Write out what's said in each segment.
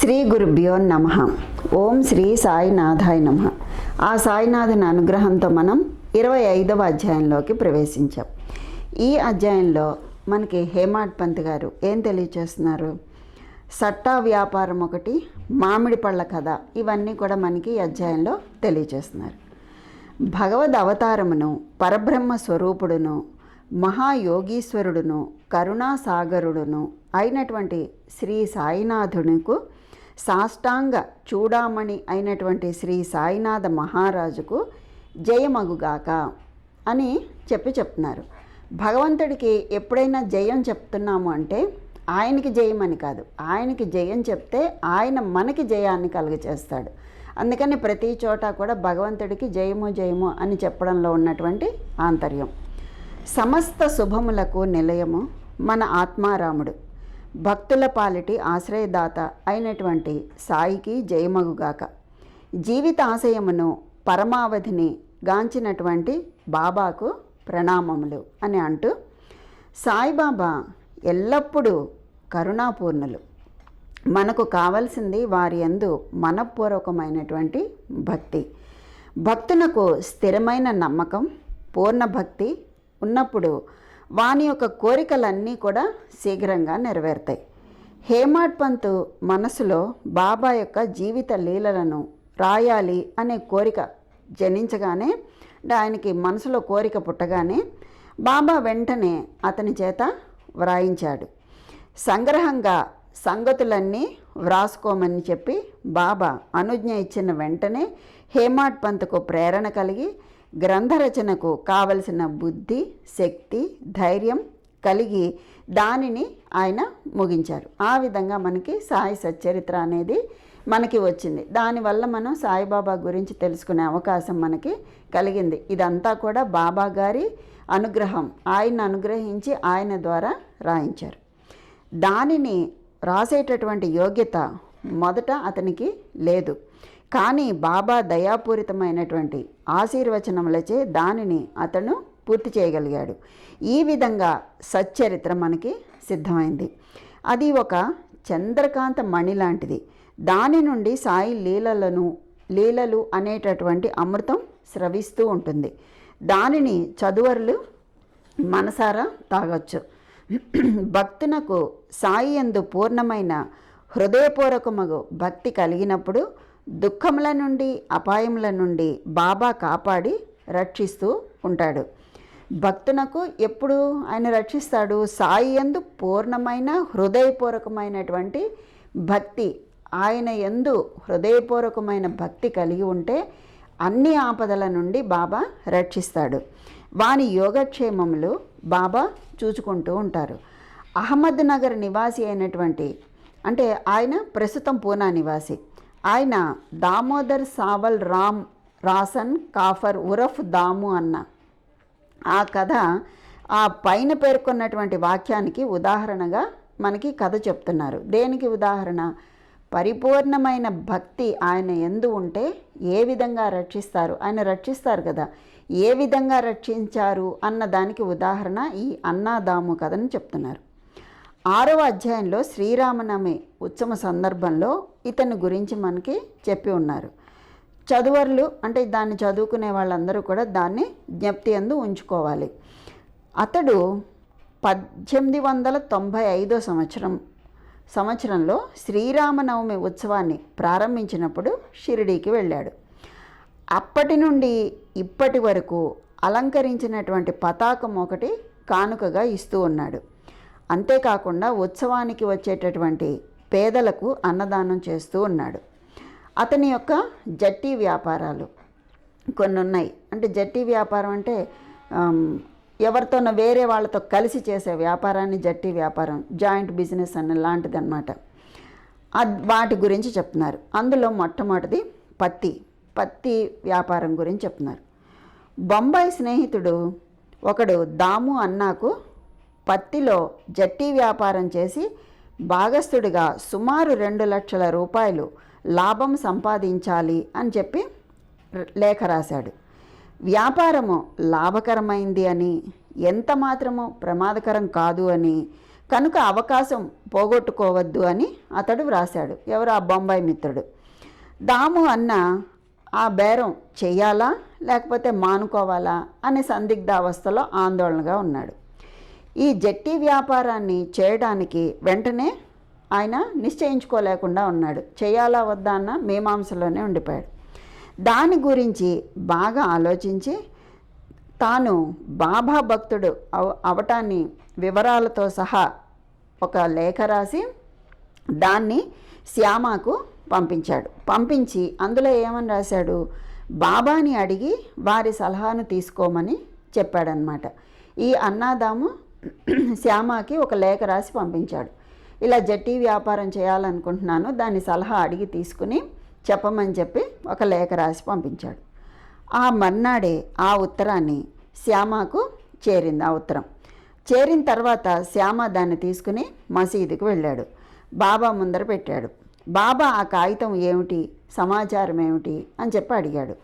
శ్రీ గురుభ్యో నమః. ఓం శ్రీ సాయినాథాయ నమః. ఆ సాయినాథుని అనుగ్రహంతో మనం 25వ అధ్యాయంలోకి ప్రవేశించాం. ఈ అధ్యాయంలో మనకి హేమాడ్ పంత్ గారు ఏం తెలియచేస్తున్నారు? సట్టా వ్యాపారం ఒకటి, మామిడి పళ్ళ కథ, ఇవన్నీ కూడా మనకి ఈ అధ్యాయంలో తెలియచేస్తున్నారు. భగవద్ అవతారమును, పరబ్రహ్మ స్వరూపుడును, మహాయోగీశ్వరుడును, కరుణాసాగరుడును అయినటువంటి శ్రీ సాయినాథునికు, సాష్టాంగ చూడామణి అయినటువంటి శ్రీ సాయినాథ మహారాజుకు జయమగుగాక అని చెప్తున్నారు. భగవంతుడికి ఎప్పుడైనా జయం చెప్తున్నాము అంటే ఆయనకి జయమని కాదు, ఆయనకి జయం చెప్తే ఆయన మనకి జయాన్ని కలుగచేస్తాడు. అందుకని ప్రతి చోట కూడా భగవంతుడికి జయము జయము అని చెప్పడంలో ఉన్నటువంటి ఆంతర్యం. సమస్త శుభములకు నిలయము మన ఆత్మారాముడు, భక్తుల పాలిటి ఆశ్రయదాత అయినటువంటి సాయికి జయమగుగాక. జీవిత ఆశయమును, పరమావధిని గాంచినటువంటి బాబాకు ప్రణామములు అని అంటూ, సాయిబాబా ఎల్లప్పుడూ కరుణాపూర్ణులు. మనకు కావలసింది వారి యందు మనపూర్వకమైనటువంటి భక్తి. భక్తునకు స్థిరమైన నమ్మకం, పూర్ణ భక్తి ఉన్నప్పుడు వాని యొక్క కోరికలన్నీ కూడా శీఘ్రంగా నెరవేరుతాయి. హేమాడ్ పంత్ మనసులో బాబా యొక్క జీవిత లీలలను రాయాలి అనే కోరిక జనించగానే, ఆయనకి మనసులో కోరిక పుట్టగానే బాబా వెంటనే అతని చేత వ్రాయించాడు. సంగ్రహంగా సంగతులన్నీ వ్రాసుకోమని చెప్పి బాబా అనుజ్ఞ ఇచ్చిన వెంటనే హేమాడ్ పంత్కు ప్రేరణ కలిగి గ్రంథరచనకు కావలసిన బుద్ధి, శక్తి, ధైర్యం కలిగి దానిని ఆయన ముగించారు. ఆ విధంగా మనకి సాయి సచ్చరిత్ర అనేది మనకి వచ్చింది. దానివల్ల మనం సాయిబాబా గురించి తెలుసుకునే అవకాశం మనకి కలిగింది. ఇదంతా కూడా బాబా గారి అనుగ్రహం, ఆయన అనుగ్రహించి ఆయన ద్వారా రాయించారు. దానిని రాసేటటువంటి యోగ్యత మొదట అతనికి లేదు, కానీ బాబా దయాపూరితమైనటువంటి ఆశీర్వచనములచే దానిని అతను పూర్తి చేయగలిగాడు. ఈ విధంగా సచ్చరిత్ర మనకి సిద్ధమైంది. అది ఒక చంద్రకాంత మణి లాంటిది. దాని నుండి సాయి లీలలు అనేటటువంటి అమృతం స్రవిస్తూ ఉంటుంది. దానిని చదువరులు మనసారా తాగొచ్చు. భక్తునకు సాయి యందు పూర్ణమైన హృదయపూర్వకమగు భక్తి కలిగినప్పుడు దుఃఖముల నుండి, అపాయముల నుండి బాబా కాపాడి రక్షిస్తూ ఉంటాడు. భక్తునకు ఎప్పుడు ఆయన రక్షిస్తాడు? సాయి యందు పూర్ణమైన హృదయపూర్వకమైనటువంటి భక్తి, ఆయన యందు హృదయపూర్వకమైన భక్తి కలిగి ఉంటే అన్ని ఆపదల నుండి బాబా రక్షిస్తాడు. వాని యోగక్షేమములు బాబా చూచుకుంటూ ఉంటారు. అహ్మద్ నగర్ నివాసి అయినటువంటి, అంటే ఆయన ప్రస్తుతం పూనా నివాసి, ఆయన దామోదర్ సావల్ రామ్ రాసన్ కాఫర్ ఉరఫ్ దాము అన్న ఆ కథ, ఆ పైన పేర్కొన్నటువంటి వాక్యానికి ఉదాహరణగా మనకి కథ చెప్తున్నారు. దేనికి ఉదాహరణ? పరిపూర్ణమైన భక్తి ఆయన యందు ఉంటే ఏ విధంగా రక్షిస్తారు, ఆయన రక్షిస్తారు కదా, ఏ విధంగా రక్షించారు అన్న దానికి ఉదాహరణ ఈ అన్నాదాము కథను చెప్తున్నారు. 6వ అధ్యాయంలో శ్రీరామనవమి ఉత్సవ సందర్భంలో ఇతని గురించి మనకి చెప్పి ఉన్నారు. చదువర్లు అంటే దాన్ని చదువుకునే వాళ్ళందరూ కూడా దాన్ని జ్ఞప్తి యందు ఉంచుకోవాలి. అతడు 1895 సంవత్సరంలో శ్రీరామనవమి ఉత్సవాన్ని ప్రారంభించినప్పుడు షిరిడీకి వెళ్ళాడు. అప్పటి నుండి ఇప్పటి వరకు అలంకరించినటువంటి పతాకం ఒకటి కానుకగా ఇస్తూ ఉన్నాడు. అంతేకాకుండా ఉత్సవానికి వచ్చేటటువంటి పేదలకు అన్నదానం చేస్తూ ఉన్నాడు. అతని యొక్క జట్టి వ్యాపారాలు కొన్ని ఉన్నాయి. అంటే జట్టి వ్యాపారం అంటే ఎవరితోనో వేరే వాళ్ళతో కలిసి చేసే వ్యాపారాన్ని జట్టి వ్యాపారం, జాయింట్ బిజినెస్ అన్న లాంటిది అనమాట. వాటి గురించి చెప్తున్నారు. అందులో మొట్టమొదటిది పత్తి వ్యాపారం గురించి చెప్తున్నారు. బొంబాయి స్నేహితుడు ఒకడు దాము అన్నాకు పత్తిలో జట్టి వ్యాపారం చేసి భాగస్థుడిగా సుమారు 2 లక్షల రూపాయలు లాభం సంపాదించాలి అని చెప్పి లేఖ రాశాడు. వ్యాపారము లాభకరమైంది అని, ఎంత మాత్రము ప్రమాదకరం కాదు అని, కనుక అవకాశం పోగొట్టుకోవద్దు అని అతడు వ్రాశాడు. ఎవరు? ఆ బొంబాయి మిత్రుడు. దాము అన్న ఆ బేరం చెయ్యాలా లేకపోతే మానుకోవాలా అనే సందిగ్ధావస్థలో ఆందోళనగా ఉన్నాడు. ఈ జట్టి వ్యాపారాన్ని చేయడానికి వెంటనే ఆయన నిశ్చయించుకోలేకుండా ఉన్నాడు. చేయాలా వద్దా అన్న మీమాంసలోనే ఉండిపోయాడు. దాని గురించి బాగా ఆలోచించి తాను బాబా భక్తుడు అవటాన్ని వివరాలతో సహా ఒక లేఖ రాసి దాన్ని శ్యామకు పంపించాడు. పంపించి అందులో ఏమని రాశాడు? బాబాని అడిగి వారి సలహాను తీసుకోమని చెప్పాడనమాట. ఈ అన్నాదాము శ్యామకి ఒక లేఖ రాసి పంపించాడు. ఇలా జట్టి వ్యాపారం చేయాలనుకుంటున్నాను, దాని సలహా అడిగి తీసుకుని చెప్పమని చెప్పి ఒక లేఖ రాసి పంపించాడు. ఆ మర్నాడే ఆ ఉత్తరాన్ని శ్యామకు చేరింది. ఆ ఉత్తరం చేరిన తర్వాత శ్యామ దాన్ని తీసుకుని మసీదుకు వెళ్ళాడు. బాబా ముందర పెట్టాడు. బాబా ఆ కాగితం ఏమిటి, సమాచారం ఏమిటి అని చెప్పి అడిగాడు.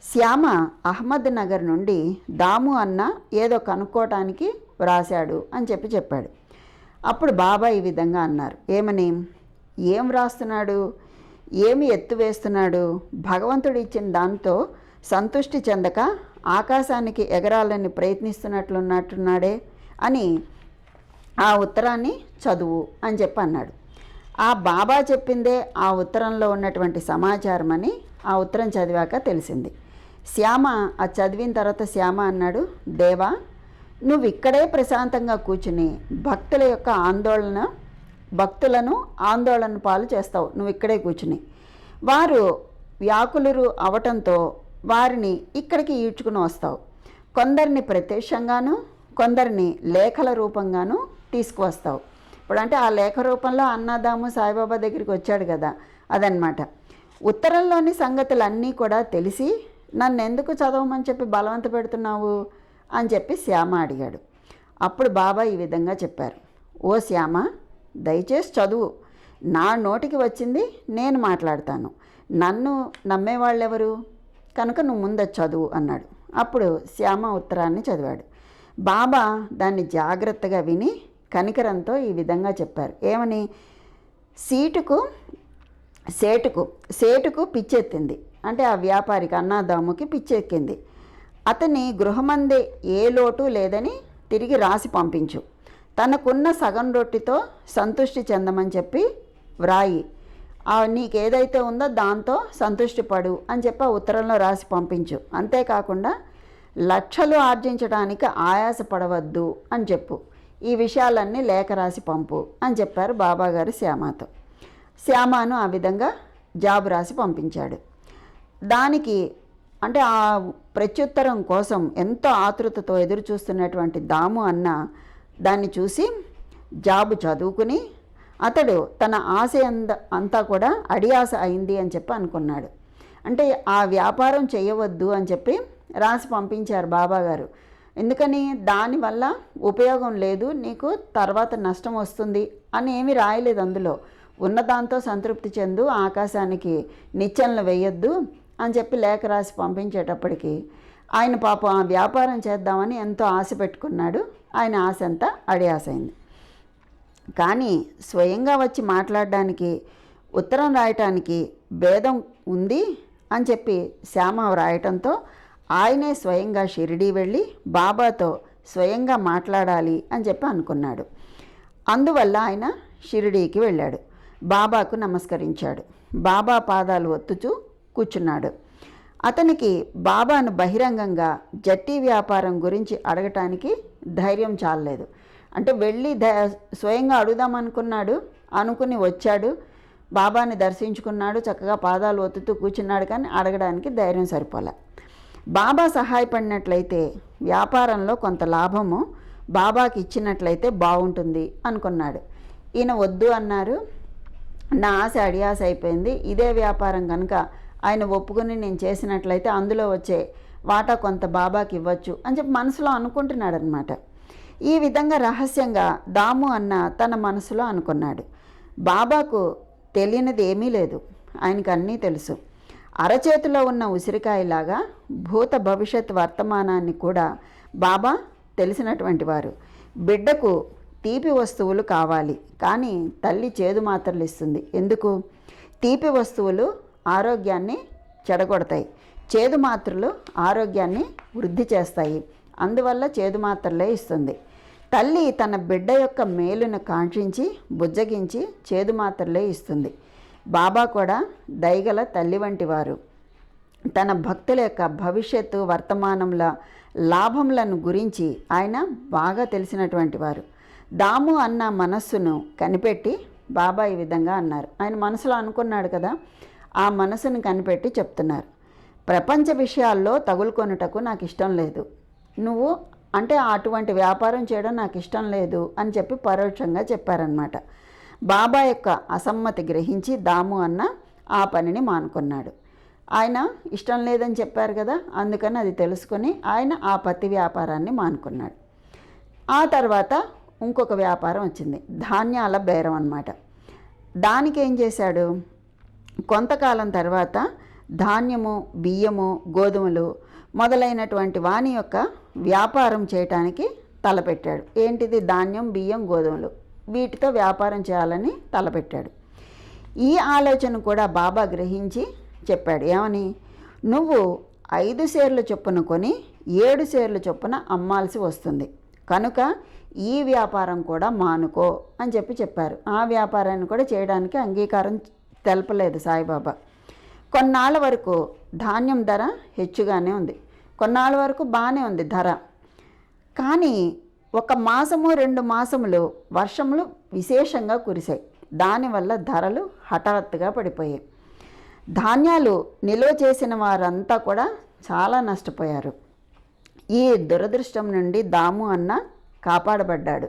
శ్యామ అహ్మద్ నగర్ నుండి దాము అన్న ఏదో కనుక్కోవటానికి వ్రాశాడు అని చెప్పాడు. అప్పుడు బాబా ఈ విధంగా అన్నారు. ఏమని? ఏం వ్రాస్తున్నాడు, ఏమి ఎత్తు వేస్తున్నాడు? భగవంతుడు ఇచ్చిన దాంతో సంతృష్టి చెందక ఆకాశానికి ఎగరాలని ప్రయత్నిస్తున్నట్లున్నట్టున్నాడే అని ఆ ఉత్తరాన్ని చదువు అని చెప్పి అన్నాడు. ఆ బాబా చెప్పిందే ఆ ఉత్తరంలో ఉన్నటువంటి సమాచారం అని ఆ ఉత్తరం చదివాక తెలిసింది. శ్యామ ఆ చదివిన తర్వాత శ్యామ అన్నాడు, దేవా, నువ్వు ఇక్కడే ప్రశాంతంగా కూర్చుని భక్తులను ఆందోళన పాలు చేస్తావు. నువ్వు ఇక్కడే కూర్చుని వారు వ్యాకులురు అవటంతో వారిని ఇక్కడికి ఈడ్చుకుని వస్తావు. కొందరిని ప్రత్యక్షంగాను కొందరిని లేఖల రూపంగాను తీసుకువస్తావు. ఇప్పుడు అంటే ఆ లేఖ రూపంలో అన్నదాము సాయిబాబా దగ్గరికి వచ్చాడు కదా, అదనమాట. ఉత్తరంలోని సంగతులన్నీ కూడా తెలిసి నన్ను ఎందుకు చదవమని చెప్పి బలవంత పెడుతున్నావు అని చెప్పి శ్యామ అడిగాడు. అప్పుడు బాబా ఈ విధంగా చెప్పారు. ఓ శ్యామ, దయచేసి చదువు. నా నోటికి వచ్చింది నేను మాట్లాడతాను. నన్ను నమ్మేవాళ్ళెవరు? కనుక నువ్వు ముందు చదువు అన్నాడు. అప్పుడు శ్యామ ఉత్తరాన్ని చదివాడు. బాబా దాన్ని జాగ్రత్తగా విని కనికరంతో ఈ విధంగా చెప్పారు. ఏమని? సేటుకు పిచ్చెత్తింది. అంటే ఆ వ్యాపారికి అన్నాదాముకి పిచ్చెక్కింది. అతని గృహమందే ఏ లోటు లేదని తిరిగి రాసి పంపించు. తనకున్న సగం రొట్టితో సంతృష్టి చెందమని చెప్పి వ్రాయి. నీకేదైతే ఉందో దాంతో సంతృష్టి పడు అని చెప్పి ఆ ఉత్తరంలో రాసి పంపించు. అంతేకాకుండా లక్షలు ఆర్జించడానికి ఆయాసపడవద్దు అని చెప్పు. ఈ విషయాలన్నీ లేఖ రాసి పంపు అని చెప్పారు బాబాగారు శ్యామతో. శ్యామను ఆ విధంగా జాబు రాసి పంపించాడు. దానికి అంటే ఆ ప్రత్యుత్తరం కోసం ఎంతో ఆతృతతో ఎదురు చూస్తున్నటువంటి దాము అన్న దాన్ని చూసి జాబు చదువుకుని అతడు తన ఆశ అంతా కూడా అడియాస అయింది అని చెప్పి అనుకున్నాడు. అంటే ఆ వ్యాపారం చేయవద్దు అని చెప్పి రాసి పంపించారు బాబాగారు. ఎందుకని? దానివల్ల ఉపయోగం లేదు, నీకు తర్వాత నష్టం వస్తుంది అని ఏమీ రాయలేదు అందులో. ఉన్నదాంతో సంతృప్తి చెందు, ఆకాశానికి నిచ్చెనలు వేయొద్దు అని చెప్పి లేఖ రాసి పంపించేటప్పటికి ఆయన పాపం ఆ వ్యాపారం చేద్దామని ఎంతో ఆశ పెట్టుకున్నాడు. ఆయన ఆశ అంతా అడియాసైంది. కానీ స్వయంగా వచ్చి మాట్లాడడానికి, ఉత్తరం రాయటానికి భేదం ఉంది అని చెప్పి శ్యామ రాయటంతో ఆయనే స్వయంగా షిరిడీ వెళ్ళి బాబాతో స్వయంగా మాట్లాడాలి అని చెప్పి అనుకున్నాడు. అందువల్ల ఆయన షిరిడీకి వెళ్ళాడు. బాబాకు నమస్కరించాడు. బాబా పాదాలు ఒత్తుచూ కూర్చున్నాడు. అతనికి బాబాను బహిరంగంగా జట్టి వ్యాపారం గురించి అడగటానికి ధైర్యం చాలలేదు. అంటే వెళ్ళి స్వయంగా అడుగుదామనుకున్నాడు, అనుకుని వచ్చాడు, బాబాని దర్శించుకున్నాడు, చక్కగా పాదాలు ఒత్తుతూ కూర్చున్నాడు, కానీ అడగడానికి ధైర్యం సరిపోలే. బాబా సహాయపడినట్లయితే వ్యాపారంలో కొంత లాభము బాబాకి ఇచ్చినట్లయితే బాగుంటుంది అనుకున్నాడు. ఈయన వద్దు అన్నారు. నా ఆశ అడియాస అయిపోయింది. ఇదే వ్యాపారం కనుక ఆయన ఒప్పుకుని నేను చేసినట్లయితే అందులో వచ్చే వాటా కొంత బాబాకి ఇవ్వచ్చు అని చెప్పి మనసులో అనుకుంటున్నాడు అనమాట. ఈ విధంగా రహస్యంగా దాము అన్న తన మనసులో అనుకున్నాడు. బాబాకు తెలియనిది ఏమీ లేదు, ఆయనకు అన్నీ తెలుసు. అరచేతిలో ఉన్న ఉసిరికాయలాగా భూత భవిష్యత్ వర్తమానాన్ని కూడా బాబా తెలిసినటువంటి వారు. బిడ్డకు తీపి వస్తువులు కావాలి, కానీ తల్లి చేదు మాత్రలు ఇస్తుంది. ఎందుకు? తీపి వస్తువులు ఆరోగ్యాన్ని చెడగొడతాయి, చేదు మాత్రలు ఆరోగ్యాన్ని వృద్ధి చేస్తాయి. అందువల్ల చేదు మాత్రలే ఇస్తుంది. తల్లి తన బిడ్డ యొక్క మేలును కాంక్షించి బుజ్జగించి చేదు మాత్రలే ఇస్తుంది. బాబా కూడా దయగల తల్లి వంటి వారు. తన భక్తుల యొక్క భవిష్యత్తు వర్తమానంల లాభములను గురించి ఆయన బాగా తెలిసినటువంటి వారు. దాము అన్న మనస్సును కనిపెట్టి బాబా ఈ విధంగా అన్నారు. ఆయన మనసులో అనుకున్నాడు కదా, ఆ మనసును కనిపెట్టి చెప్తున్నారు. ప్రపంచ విషయాల్లో తగులుకొనుటకు నాకు ఇష్టం లేదు. నువ్వు అంటే అటువంటి వ్యాపారం చేయడం నాకు ఇష్టం లేదు అని చెప్పి పరోక్షంగా చెప్పారనమాట. బాబా యొక్క అసమ్మతి గ్రహించి దాము అన్న ఆ పనిని మానుకున్నాడు. ఆయన ఇష్టం లేదని చెప్పారు కదా, అందుకని అది తెలుసుకొని ఆయన ఆ పత్తి వ్యాపారాన్ని మానుకున్నాడు. ఆ తర్వాత ఇంకొక వ్యాపారం వచ్చింది, ధాన్యాల బేరం అన్నమాట. దానికి ఏం చేశాడు? కొంతకాలం తర్వాత ధాన్యము, బియ్యము, గోధుమలు మొదలైనటువంటి వాని యొక్క వ్యాపారం చేయటానికి తలపెట్టాడు. ఏంటిది? ధాన్యం, బియ్యం, గోధుమలు, వీటితో వ్యాపారం చేయాలని తలపెట్టాడు. ఈ ఆలోచన కూడా బాబా గ్రహించి చెప్పాడు. ఏమని? నువ్వు 5 షేర్లు చొప్పున కొని 7 షేర్లు చొప్పున అమ్మాల్సి వస్తుంది, కనుక ఈ వ్యాపారం కూడా మానుకో అని చెప్పారు. ఆ వ్యాపారాన్ని కూడా చేయడానికి అంగీకారం తెలపలేదు సాయిబాబా. కొన్నాళ్ళ వరకు ధాన్యం ధర హెచ్చుగానే ఉంది, కొన్నాళ్ళ వరకు బాగానే ఉంది ధర. కానీ 1 మాసము 2 మాసములు వర్షములు విశేషంగా కురిశాయి. దానివల్ల ధరలు హఠాత్తుగా పడిపోయాయి. ధాన్యాలు నిల్వ చేసిన వారంతా కూడా చాలా నష్టపోయారు. ఈ దురదృష్టం నుండి దాము అన్న కాపాడబడ్డాడు.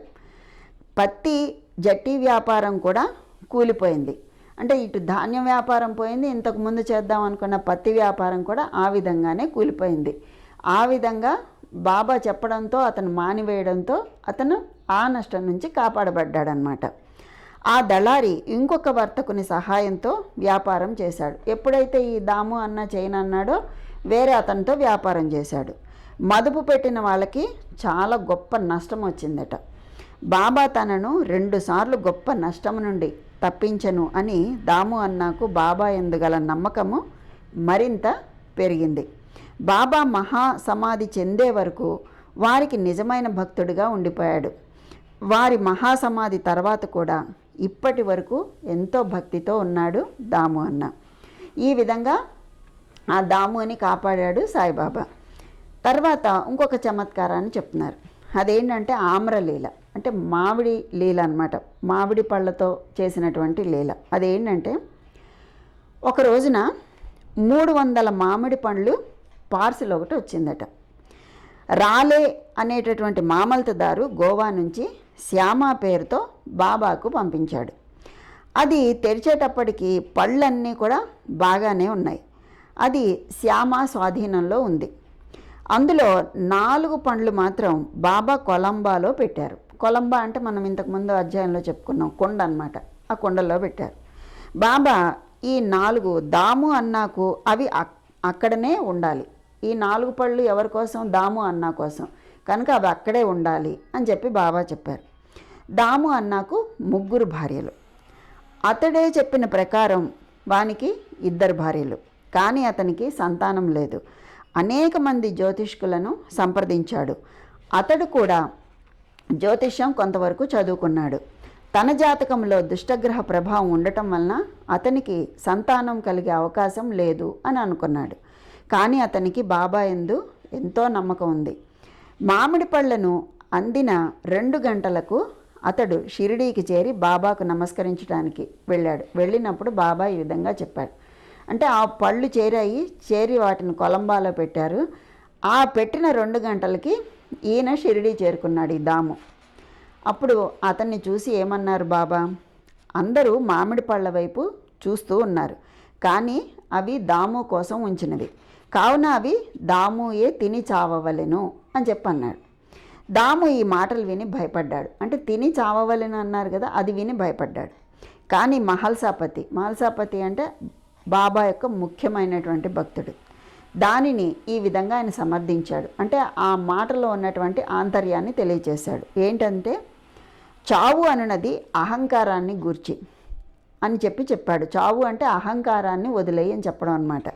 పత్తి జట్టి వ్యాపారం కూడా కూలిపోయింది. అంటే ఇటు ధాన్యం వ్యాపారం పోయింది, ఇంతకుముందు చేద్దాం అనుకున్న పత్తి వ్యాపారం కూడా ఆ విధంగానే కూలిపోయింది. ఆ విధంగా బాబా చెప్పడంతో, అతను మానివేయడంతో అతను ఆ నష్టం నుంచి కాపాడబడ్డాడనమాట. ఆ దళారి ఇంకొక వర్తకుని సహాయంతో వ్యాపారం చేశాడు. ఎప్పుడైతే ఈ దాము అన్న చేయనన్నాడో వేరే అతనితో వ్యాపారం చేశాడు. మదుపు పెట్టిన వాళ్ళకి చాలా గొప్ప నష్టం వచ్చిందట. బాబా తనను 2 సార్లు గొప్ప నష్టం నుండి తప్పించను అని దాము అన్నకు బాబా ఎందుగల నమ్మకము మరింత పెరిగింది. బాబా మహా సమాధి చెందే వరకు వారికి నిజమైన భక్తుడిగా ఉండిపోయాడు. వారి మహాసమాధి తర్వాత కూడా ఇప్పటి వరకు ఎంతో భక్తితో ఉన్నాడు దాము అన్న. ఈ విధంగా ఆ దాముని కాపాడాడు సాయిబాబా. తర్వాత ఇంకొక చమత్కారాన్ని చెప్తున్నారు. అదేంటంటే ఆమ్రలీల, అంటే మామిడి లీల అన్నమాట. మామిడి పళ్ళతో చేసినటువంటి లీల. అదేంటంటే ఒక రోజున 300 మామిడి పండ్లు పార్సిల్ ఒకటి వచ్చిందట. రాలే అనేటటువంటి మామల్తదారు గోవా నుంచి శ్యామ పేరుతో బాబాకు పంపించాడు. అది తెరిచేటప్పటికి పళ్ళన్నీ కూడా బాగానే ఉన్నాయి. అది శ్యామ స్వాధీనంలో ఉంది. అందులో 4 పండ్లు మాత్రం బాబా కొలంబాలో పెట్టారు. కొలంబా అంటే మనం ఇంతకుముందు అధ్యాయంలో చెప్పుకున్నాం, కొండ అన్నమాట. ఆ కొండలో పెట్టారు. బాబా ఈ 4 దాము అన్నాకు అవి అక్కడనే ఉండాలి. ఈ 4 పళ్ళు ఎవరి కోసం? దాము అన్నా కోసం, కనుక అవి అక్కడే ఉండాలి అని చెప్పి బాబా చెప్పారు. దాము అన్నాకు 3 భార్యలు. అతడే చెప్పిన ప్రకారం వానికి 2 భార్యలు, కానీ అతనికి సంతానం లేదు. అనేక మంది జ్యోతిష్కులను సంప్రదించాడు. అతడు కూడా జ్యోతిష్యం కొంతవరకు చదువుకున్నాడు. తన జాతకంలో దుష్టగ్రహ ప్రభావం ఉండటం వలన అతనికి సంతానం కలిగే అవకాశం లేదు అని అనుకున్నాడు. కానీ అతనికి బాబా యందు ఎంతో నమ్మకం ఉంది. మామిడి పళ్ళను అందిన 2 గంటలకు అతడు షిరిడీకి చేరి బాబాకు నమస్కరించడానికి వెళ్ళాడు. వెళ్ళినప్పుడు బాబా ఈ విధంగా చెప్పాడు. అంటే ఆ పళ్ళు చేరి వాటిని కొలంబాలో పెట్టారు. ఆ పెట్టిన 2 గంటలకి ఈయన షిరిడీ చేరుకున్నాడు, ఈ దాము. అప్పుడు అతన్ని చూసి ఏమన్నారు బాబా? అందరూ మామిడి పళ్ళ వైపు చూస్తూ ఉన్నారు, కానీ అవి దాము కోసం ఉంచినవి, కావున అవి దాముయే తిని చావవలెను అని చెప్పన్నాడు. దాము ఈ మాటలు విని భయపడ్డాడు. అంటే తిని చావవలెను అన్నారు కదా, అది విని భయపడ్డాడు. కానీ మహల్సాపతి అంటే బాబా యొక్క ముఖ్యమైనటువంటి భక్తుడు. దానిని ఈ విధంగా ఆయన సమర్థించాడు. అంటే ఆ మాటలో ఉన్నటువంటి ఆంతర్యాన్ని తెలియచేశాడు. ఏంటంటే చావు అనున్నది అహంకారాన్ని గూర్చి అని చెప్పాడు. చావు అంటే అహంకారాన్ని వదిలేయి అని చెప్పడం అన్నమాట.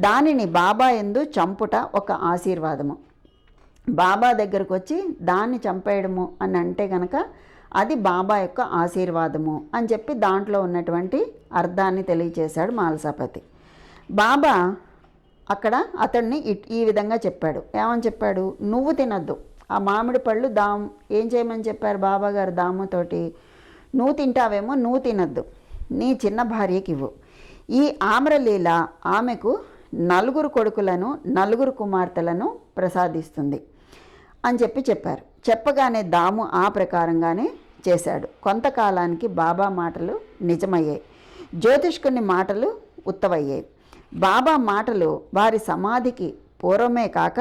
దానిని బాబా యందు చంపుట ఒక ఆశీర్వాదము. బాబా దగ్గరకు వచ్చి దాన్ని చంపేయడము అని అంటే కనుక అది బాబా యొక్క ఆశీర్వాదము అని చెప్పి దాంట్లో ఉన్నటువంటి అర్థాన్ని తెలియచేశాడు మాలసాపతి. బాబా అక్కడ అతన్ని ఈ విధంగా చెప్పాడు. ఏమని చెప్పాడు? నువ్వు తినద్దు ఆ మామిడి పళ్ళు. ఏం చేయమని చెప్పారు బాబా గారు దాముతోటి? నువ్వు తింటావేమో, నువ్వు తినద్దు, నీ చిన్న భార్యకి ఇవ్వు. ఈ ఆమ్రలీల ఆమెకు 4 కొడుకులను 4 కుమార్తెలను ప్రసాదిస్తుంది అని చెప్పారు. చెప్పగానే దాము ఆ ప్రకారంగానే చేశాడు. కొంతకాలానికి బాబా మాటలు నిజమయ్యాయి, జ్యోతిష్కుని మాటలు ఉత్తవయ్యాయి. బాబా మాటలు వారి సమాధికి పూర్వమే కాక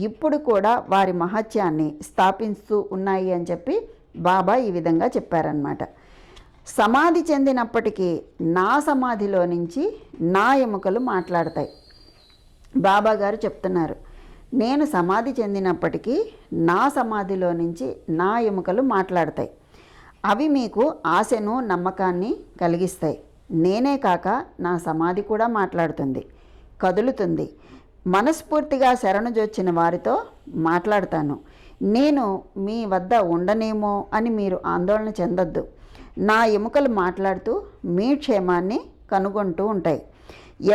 ఇప్పుడు కూడా వారి మహత్యాన్ని స్థాపిస్తూ ఉన్నాయి అని చెప్పి బాబా ఈ విధంగా చెప్పారన్నమాట. సమాధి చెందినప్పటికీ నా సమాధిలో నుంచి నా ఎముకలు మాట్లాడతాయి. బాబా గారు చెప్తున్నారు, నేను సమాధి చెందినప్పటికీ నా సమాధిలో నుంచి నా ఎముకలు మాట్లాడతాయి. అవి మీకు ఆశను నమ్మకాన్ని కలిగిస్తాయి. నేనే కాక నా సమాధి కూడా మాట్లాడుతుంది, కదులుతుంది. మనస్ఫూర్తిగా శరణుజొచ్చిన వారితో మాట్లాడతాను. నేను మీ వద్ద ఉండనేమో అని మీరు ఆందోళన చెందొద్దు. నా ఎముకలు మాట్లాడుతూ మీ క్షేమాన్ని కనుగొంటూ ఉంటాయి.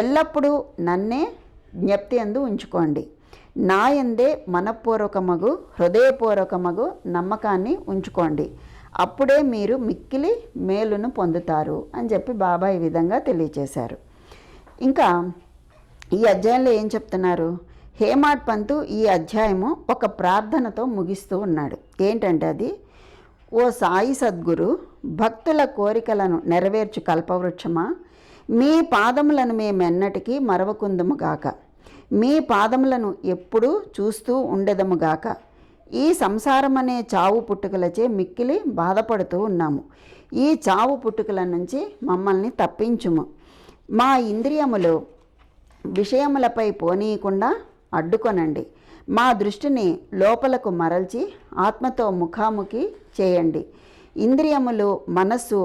ఎల్లప్పుడూ నన్నే జ్ఞప్తి యందు ఉంచుకోండి. నా యందే మనపూర్వకమగు హృదయపూర్వకమగు నమ్మకాన్ని ఉంచుకోండి. అప్పుడే మీరు మిక్కిలి మేలును పొందుతారు అని చెప్పి బాబా ఈ విధంగా తెలియచేశారు. ఇంకా ఈ అధ్యాయంలో ఏం చెప్తున్నారు? హేమాడ్ పంతు ఈ అధ్యాయము ఒక ప్రార్థనతో ముగిస్తూ ఉన్నాడు. ఏంటంటే అది, ఓ సాయి సద్గురు, భక్తుల కోరికలను నెరవేర్చు కల్పవృక్షమా, మీ పాదములను మేమెన్నటికీ మరవకుందుముగాక. మీ పాదములను ఎప్పుడూ చూస్తూ ఉండెదముగాక. ఈ సంసారమనే చావు పుట్టుకలచే మిక్కిలి బాధపడుతూ ఉన్నాము. ఈ చావు పుట్టుకల నుంచి మమ్మల్ని తప్పించుము. మా ఇంద్రియములు విషయములపై పోనీయకుండా అడ్డుకొనండి. మా దృష్టిని లోపలకు మరల్చి ఆత్మతో ముఖాముఖి చేయండి. ఇంద్రియములు మనస్సు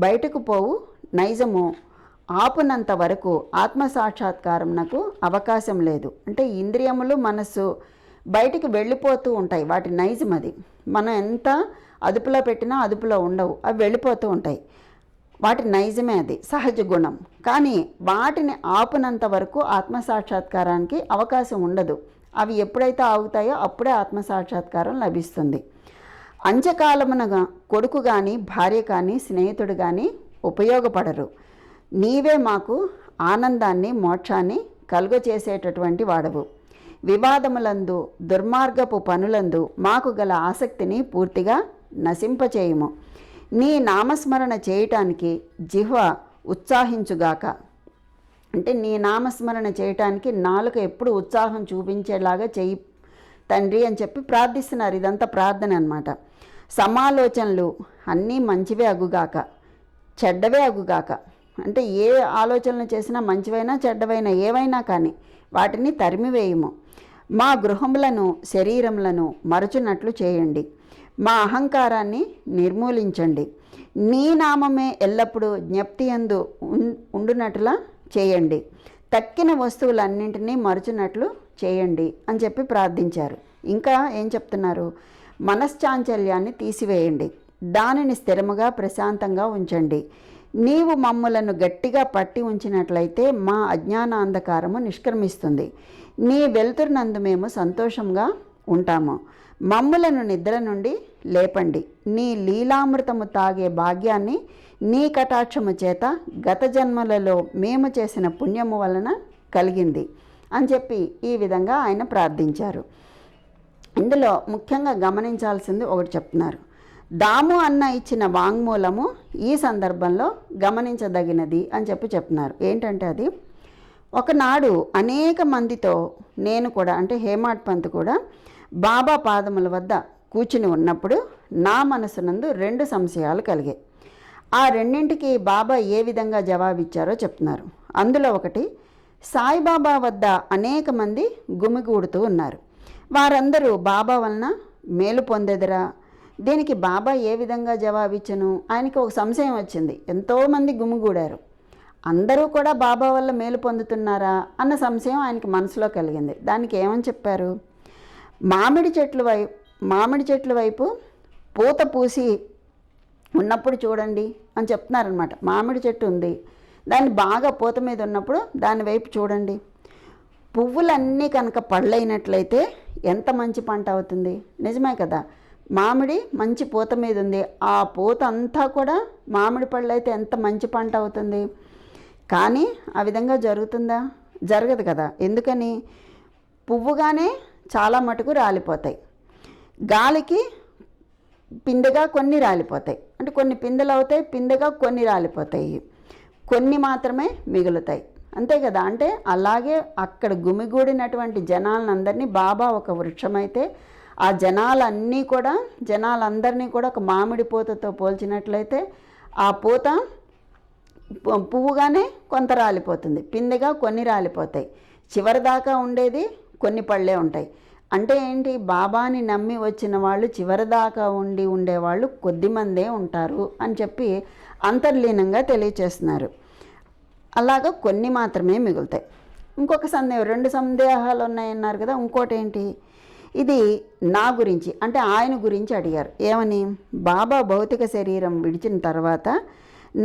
బయటకు పోవు నైజము ఆపునంత వరకు ఆత్మసాక్షాత్కారంనకు అవకాశం లేదు. అంటే ఇంద్రియములు మనస్సు బయటికి వెళ్ళిపోతూ ఉంటాయి, వాటి నైజం అది. మనం ఎంత అదుపులో పెట్టినా అదుపులో ఉండవు, అవి వెళ్ళిపోతూ ఉంటాయి. వాటి నైజమే అది, సహజ గుణం. కానీ వాటిని ఆపునంత వరకు ఆత్మసాక్షాత్కారానికి అవకాశం ఉండదు. అవి ఎప్పుడైతే ఆగుతాయో అప్పుడే ఆత్మసాక్షాత్కారం లభిస్తుంది. అంత్యకాలమునగా కొడుకు కానీ భార్య కానీ స్నేహితుడు కానీ ఉపయోగపడరు. నీవే మాకు ఆనందాన్ని మోక్షాన్ని కలుగచేసేటటువంటి వాడవు. వివాదములందు దుర్మార్గపు పనులందు మాకు గల ఆసక్తిని పూర్తిగా నశింపచేయుము. నీ నామస్మరణ చేయటానికి జిహ్వ ఉత్సాహించుగాక. అంటే నీ నామస్మరణ చేయటానికి నాలుక ఎప్పుడు ఉత్సాహం చూపించేలాగా చెయ్యి తండ్రి అని చెప్పి ప్రార్థిస్తున్నారు. ఇదంతా ప్రార్థన అన్నమాట. సమాలోచనలు అన్నీ మంచివే అగుగాక, చెడ్డవే అగుగాక. అంటే ఏ ఆలోచనలు చేసినా మంచివైనా చెడ్డవైనా ఏవైనా కానీ వాటిని తరిమివేయము. మా గృహములను శరీరములను మరచునట్లు చేయండి. మా అహంకారాన్ని నిర్మూలించండి. నీ నామమే ఎల్లప్పుడూ జ్ఞప్తి యందు ఉండునట్లా చేయండి. తక్కిన వస్తువులన్నింటినీ మరచునట్లు చేయండి అని చెప్పి ప్రార్థించారు. ఇంకా ఏం చెప్తున్నారు? మనశ్చాంచల్యాన్ని తీసివేయండి, దానిని స్థిరముగా ప్రశాంతంగా ఉంచండి. నీవు మమ్ములను గట్టిగా పట్టి ఉంచినట్లయితే మా అజ్ఞాన అంధకారము నిష్క్రమిస్తుంది. నీ వెలుతురునందు మేము సంతోషంగా ఉంటాము. మమ్ములను నిద్ర నుండి లేపండి. నీ లీలామృతము తాగే భాగ్యాన్ని నీ కటాక్షము చేత గత జన్మలలో మేము చేసిన పుణ్యము వలన కలిగింది అని చెప్పి ఈ విధంగా ఆయన ప్రార్థించారు. ఇందులో ముఖ్యంగా గమనించాల్సింది ఒకటి చెప్తున్నారు. దాము అన్న ఇచ్చిన వాంగ్మూలము ఈ సందర్భంలో గమనించదగినది అని చెప్తున్నారు. ఏంటంటే అది, ఒకనాడు అనేక మందితో నేను కూడా, అంటే హేమాడ్ పంత్ కూడా బాబా పాదముల వద్ద కూర్చుని ఉన్నప్పుడు నా మనసునందు 2 సంశయాలు కలిగాయి. ఆ రెండింటికి బాబా ఏ విధంగా జవాబిచ్చారో చెప్తున్నారు. అందులో ఒకటి, సాయిబాబా వద్ద అనేక మంది గుమిగూడుతూ ఉన్నారు. వారందరూ బాబా వలన మేలు పొందెదరా, దీనికి బాబా ఏ విధంగా జవాబిచ్చను? ఆయనకి ఒక సంశయం వచ్చింది. ఎంతోమంది గుమిగూడారు, అందరూ కూడా బాబా వల్ల మేలు పొందుతున్నారా అన్న సంశయం ఆయనకి మనసులో కలిగింది. దానికి ఏమని చెప్పారు? మామిడి చెట్ల వైపు పూత పూసి ఉన్నప్పుడు చూడండి అని చెప్తున్నారనమాట. మామిడి చెట్టు ఉంది, దాన్ని బాగా పూత మీద ఉన్నప్పుడు దాని వైపు చూడండి. పువ్వులన్నీ కనుక పళ్ళైనట్లయితే ఎంత మంచి పంట అవుతుంది. నిజమే కదా, మామిడి మంచి పూత మీద ఉంది, ఆ పూత అంతా కూడా మామిడి పళ్ళు అయితే ఎంత మంచి పంట అవుతుంది. కానీ ఆ విధంగా జరుగుతుందా? జరగదు కదా. ఎందుకని? పువ్వుగానే చాలా మటుకు రాలిపోతాయి, గాలికి పిందెగా కొన్ని రాలిపోతాయి. అంటే కొన్ని పిందెలు అవుతాయి, పిందెగా కొన్ని రాలిపోతాయి, కొన్ని మాత్రమే మిగులుతాయి. అంతే కదా. అంటే అలాగే అక్కడ గుమిగూడినటువంటి జనాలందరినీ బాబా ఒక వృక్షమైతే ఆ జనాలందరినీ కూడా ఒక మామిడి పూతతో పోల్చినట్లయితే ఆ పూత పువ్వుగానే కొంత రాలిపోతుంది, పిందెగా కొన్ని రాలిపోతాయి, చివరిదాకా ఉండేది కొన్ని పళ్ళే ఉంటాయి. అంటే ఏంటి? బాబాని నమ్మి వచ్చిన వాళ్ళు చివరిదాకా ఉండేవాళ్ళు కొద్దిమందే ఉంటారు అని చెప్పి అంతర్లీనంగా తెలియచేస్తున్నారు. అలాగా కొన్ని మాత్రమే మిగులుతాయి. ఇంకొక సందేహం, 2 సందేహాలు ఉన్నాయన్నారు కదా. ఇంకోటి ఏంటి? ఇది నా గురించి, అంటే ఆయన గురించి అడిగారు. ఏమని? బాబా భౌతిక శరీరం విడిచిన తర్వాత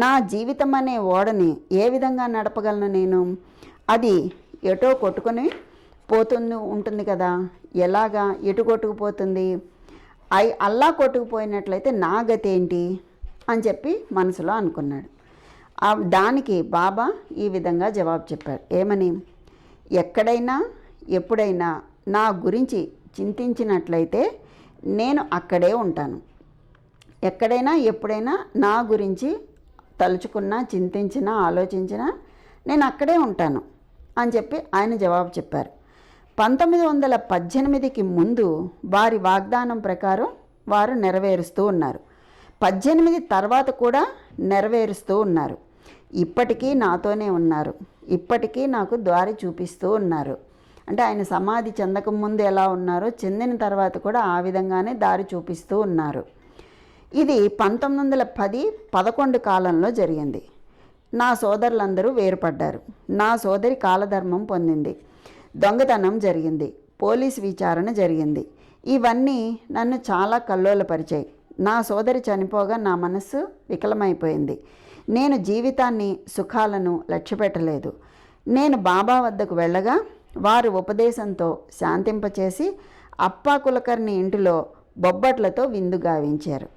నా జీవితం అనే ఓడని ఏ విధంగా నడపగలను నేను? అది ఎటో కొట్టుకొని ఉంటుంది కదా, ఎలాగా? ఎటు కొట్టుకుపోతుంది? అల్లా కొట్టుకుపోయినట్లయితే నా గతి ఏంటి అని చెప్పి మనసులో అనుకున్నాడు. దానికి బాబా ఈ విధంగా జవాబు చెప్పారు. ఏమని? ఎక్కడైనా ఎప్పుడైనా నా గురించి చింతించినట్లయితే నేను అక్కడే ఉంటాను. ఎక్కడైనా ఎప్పుడైనా నా గురించి తలుచుకున్నా, చింతించినా, ఆలోచించినా నేను అక్కడే ఉంటాను అని చెప్పి ఆయన జవాబు చెప్పారు. 1918కి ముందు వారి వాగ్దానం ప్రకారం వారు నెరవేరుస్తూ ఉన్నారు. 18 తర్వాత కూడా నెరవేరుస్తూ ఉన్నారు. ఇప్పటికీ నాతోనే ఉన్నారు, ఇప్పటికీ నాకు దారి చూపిస్తూ ఉన్నారు. అంటే ఆయన సమాధి చెందక ముందు ఎలా ఉన్నారో చెందిన తర్వాత కూడా ఆ విధంగానే దారి చూపిస్తూ ఉన్నారు. ఇది 1910-11 కాలంలో జరిగింది. నా సోదరులందరూ వేరుపడ్డారు. నా సోదరి కాలధర్మం పొందింది, దొంగతనం జరిగింది, పోలీసు విచారణ జరిగింది. ఇవన్నీ నన్ను చాలా కల్లోలపరిచాయి. నా సోదరి చనిపోగా నా మనస్సు వికలమైపోయింది. నేను జీవితాన్ని, సుఖాలను లక్ష్యపెట్టలేదు. నేను బాబా వద్దకు వెళ్ళగా వారు ఉపదేశంతో శాంతింపచేసి అప్పా కులకర్ణి ఇంటిలో బొబ్బట్లతో విందు గావించారు.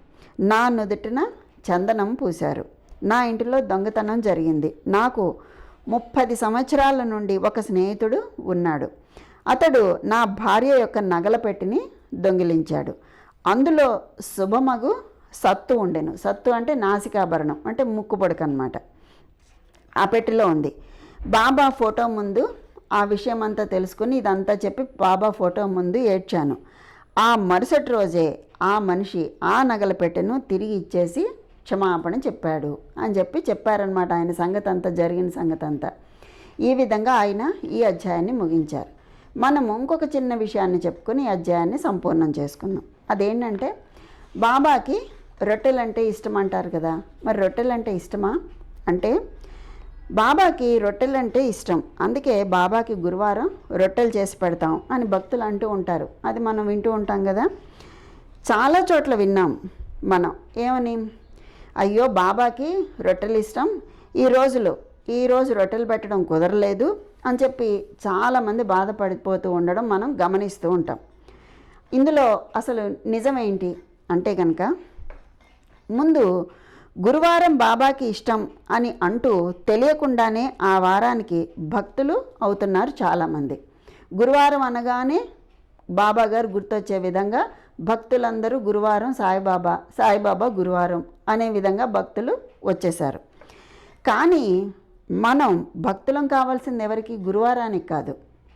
నా నుదుటిన చందనం పూశారు. నా ఇంటిలో దొంగతనం జరిగింది. నాకు 30 సంవత్సరాల నుండి ఒక స్నేహితుడు ఉన్నాడు. అతడు నా భార్య యొక్క నగల పెట్టిని దొంగిలించాడు. అందులో శుభమగు సత్తు ఉండెను. సత్తు అంటే నాసికాభరణం, అంటే ముక్కు పొడక అన్నమాట. ఆ పెట్టెలో ఉంది. బాబా ఫోటో ముందు ఆ విషయం అంతా తెలుసుకుని ఇదంతా చెప్పి బాబా ఫోటో ముందు ఏడ్చాను. ఆ మరుసటి రోజే ఆ మనిషి ఆ నగల పెట్టెను తిరిగి ఇచ్చేసి క్షమాపణ చెప్పాడు అని చెప్పారనమాట. ఆయన సంగతి అంతా, జరిగిన సంగతి అంతా. ఈ విధంగా ఆయన ఈ అధ్యాయాన్ని ముగించారు. మనము ఇంకొక చిన్న విషయాన్ని చెప్పుకొని ఈ అధ్యాయాన్ని సంపూర్ణం చేసుకున్నాం. అదేంటంటే, బాబాకి రొట్టెలంటే ఇష్టం అంటారు కదా. మరి రొట్టెలంటే ఇష్టమా అంటే, బాబాకి రొట్టెలంటే ఇష్టం. అందుకే బాబాకి గురువారం రొట్టెలు చేసి పెడతాం అని భక్తులు అంటూ ఉంటారు. అది మనం వింటూ ఉంటాం కదా. చాలా చోట్ల విన్నాం మనం. ఏమని? అయ్యో బాబాకి రొట్టెలు ఇష్టం, ఈరోజు రొట్టెలు పెట్టడం కుదరలేదు అని చెప్పి చాలామంది బాధపడిపోతూ ఉండడం మనం గమనిస్తూ ఉంటాం. ఇందులో అసలు నిజమేంటి అంటే కనుక, ముందు గురువారం బాబాకి ఇష్టం అని అంటూ తెలియకుండానే ఆ వారానికి భక్తులు అవుతున్నారు చాలామంది. గురువారం అనగానే బాబా గారు గుర్తొచ్చే విధంగా భక్తులందరూ గురువారం సాయిబాబా గురువారం అనే విధంగా భక్తులు వచ్చేశారు. కానీ మనం భక్తులం కావాల్సింది ఎవరికి? గురువారానికి కాదు,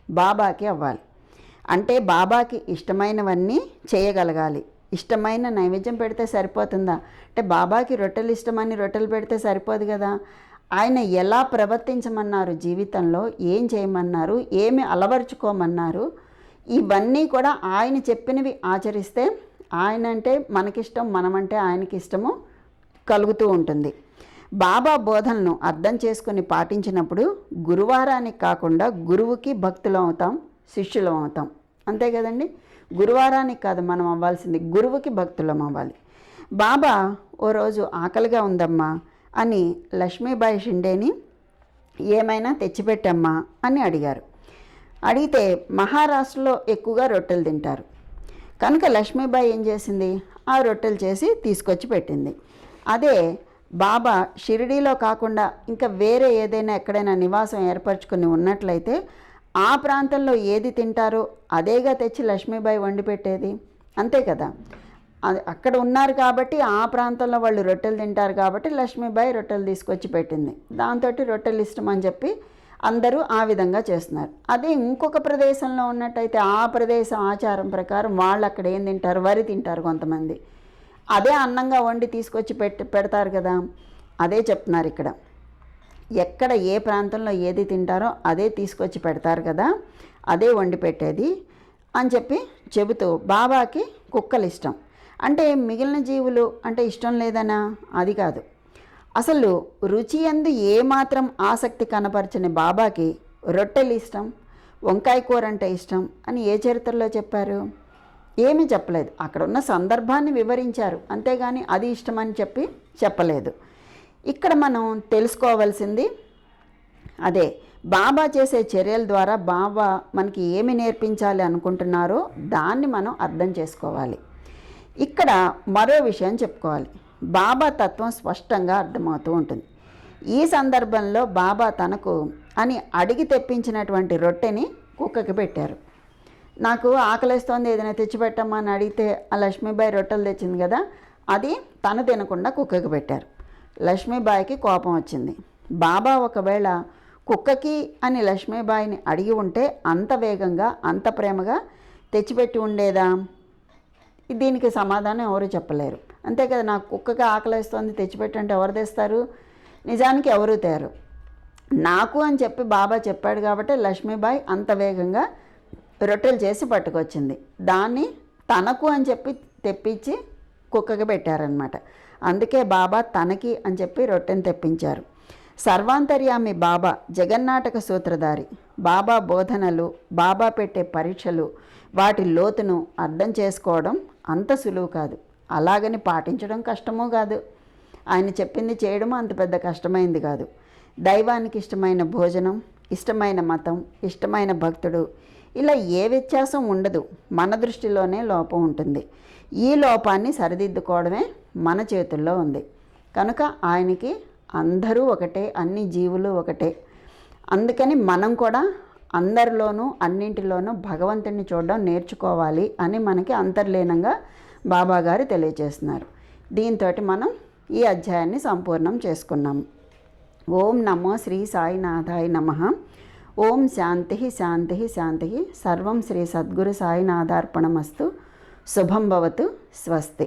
బాబాకి అవ్వాలి. అంటే బాబాకి ఇష్టమైనవన్నీ చేయగలగాలి. ఇష్టమైన నైవేద్యం పెడితే సరిపోతుందా? అంటే బాబాకి రొట్టెలు ఇష్టమని రొట్టెలు పెడితే సరిపోదు కదా. ఆయన ఎలా ప్రవర్తించమన్నారు, జీవితంలో ఏం చేయమన్నారు, ఏమి అలవర్చుకోమన్నారు, ఇవన్నీ కూడా ఆయన చెప్పినవి ఆచరిస్తే ఆయన అంటే మనకిష్టం, మనమంటే ఆయనకి ఇష్టము కలుగుతూ ఉంటుంది. బాబా బోధనను అర్థం చేసుకుని పాటించినప్పుడు గురువారానికి కాకుండా గురువుకి భక్తులం అవుతాం, శిష్యులం అవుతాం. అంతే కదండి. గురువారానికి కాదు మనం అవ్వాల్సింది, గురువుకి భక్తులం అవ్వాలి. బాబా ఓ రోజు ఆకలిగా ఉందమ్మా అని లక్ష్మీబాయి షిండేని ఏమైనా తెచ్చిపెట్టమ్మా అని అడిగారు. అడిగితే మహారాష్ట్రలో ఎక్కువగా రొట్టెలు తింటారు కనుక లక్ష్మీబాయి ఏం చేసింది, ఆ రొట్టెలు చేసి తీసుకొచ్చి పెట్టింది. అదే బాబా షిరిడీలో కాకుండా ఇంకా వేరే ఏదైనా ఎక్కడైనా నివాసం ఏర్పరచుకుని ఉన్నట్లయితే ఆ ప్రాంతంలో ఏది తింటారో అదేగా తెచ్చి లక్ష్మీబాయి వండి పెట్టేది. అంతే కదా. అది అక్కడ ఉన్నారు కాబట్టి ఆ ప్రాంతంలో వాళ్ళు రొట్టెలు తింటారు కాబట్టి లక్ష్మీబాయి రొట్టెలు తీసుకొచ్చి పెట్టింది. దాంతో రొట్టెలు ఇష్టం అని చెప్పి అందరూ ఆ విధంగా చేస్తున్నారు. అదే ఇంకొక ప్రదేశంలో ఉన్నట్టయితే ఆ ప్రదేశం ఆచారం ప్రకారం వాళ్ళు అక్కడ ఏం తింటారు, వరి తింటారు కొంతమంది. అదే అన్నంగా వండి తీసుకొచ్చి పెడతారు కదా. అదే చెప్తున్నారు ఇక్కడ, ఎక్కడ ఏ ప్రాంతంలో ఏది తింటారో అదే తీసుకొచ్చి పెడతారు కదా, అదే వండి పెట్టేది అని చెప్పి చెబుతూ బాబాకి కుక్కలు ఇష్టం. అంటే మిగిలిన జీవులు అంటే ఇష్టం లేదనా? అది కాదు. అసలు రుచి యందు ఏమాత్రం ఆసక్తి కనపరచని బాబాకి రొట్టెలు ఇష్టం, వంకాయ కూర అంటే ఇష్టం అని ఏ చరిత్రలో చెప్పారు? ఏమీ చెప్పలేదు. అక్కడ ఉన్న సందర్భాన్ని వివరించారు, అంతేగాని అది ఇష్టమని చెప్పలేదు. ఇక్కడ మనం తెలుసుకోవాల్సింది అదే, బాబా చేసే చర్యల ద్వారా బాబా మనకి ఏమి నేర్పించాలి అనుకుంటున్నారో దాన్ని మనం అర్థం చేసుకోవాలి. ఇక్కడ మరో విషయం చెప్పుకోవాలి. బాబా తత్వం స్పష్టంగా అర్థమవుతూ ఉంటుంది. ఈ సందర్భంలో బాబా తనకు అని అడిగి తెప్పించినటువంటి రొట్టెని కుక్కకి పెట్టారు. నాకు ఆకలిస్తోంది, ఏదైనా తెచ్చిపెట్టమ్మా అని అడిగితే ఆ లక్ష్మీబాయి రొట్టెలు తెచ్చింది కదా, అది తను తినకుండా కుక్కకి పెట్టారు. లక్ష్మీబాయికి కోపం వచ్చింది. బాబా ఒకవేళ కుక్కకి అని లక్ష్మీబాయిని అడిగి ఉంటే అంత వేగంగా అంత ప్రేమగా తెచ్చిపెట్టి ఉండేదా? దీనికి సమాధానం ఎవరు చెప్పలేరు. అంతే కదా. నాకు కుక్కకి ఆకలిస్తోంది తెచ్చిపెట్టంటే ఎవరు తెస్తారు? నిజానికి ఎవరు తేరు. నాకు అని చెప్పి బాబా చెప్పాడు కాబట్టి లక్ష్మీబాయి అంత వేగంగా రొట్టెలు చేసి పట్టుకొచ్చింది. దాన్ని తనకు అని చెప్పి తెప్పించి కుక్కకి పెట్టారనమాట. అందుకే బాబా తనకి అని చెప్పి రొట్టెని తెప్పించారు. సర్వాంతర్యామి బాబా జగన్నాటక సూత్రధారి. బాబా బోధనలు, బాబా పెట్టే పరీక్షలు, వాటి లోతును అర్థం చేసుకోవడం అంత సులువు కాదు. అలాగని పాటించడం కష్టమూ కాదు. ఆయన చెప్పింది చేయడం అంత పెద్ద కష్టమైంది కాదు. దైవానికి ఇష్టమైన భోజనం, ఇష్టమైన మతం, ఇష్టమైన భక్తుడు, ఇలా ఏ వ్యత్యాసం ఉండదు. మన దృష్టిలోనే లోపం ఉంటుంది. ఈ లోపాన్ని సరిదిద్దుకోవడమే మన చేతుల్లో ఉంది. కనుక ఆయనకి అందరూ ఒకటే, అన్ని జీవులు ఒకటే. అందుకని మనం కూడా అందరిలోనూ అన్నింటిలోనూ భగవంతుడిని చూడడం నేర్చుకోవాలి అని మనకి అంతర్లీనంగా బాబా గారు తెలియజేస్తున్నారు. దీంతో మనం ఈ అధ్యాయాన్ని సంపూర్ణం చేసుకున్నాము. ఓం నమో శ్రీ సాయినాథాయ నమః. ఓం శాంతి శాంతి శాంతి. సర్వం శ్రీ సద్గురు సాయినాథార్పణమస్తు. శుభం భవతు. స్వస్తి.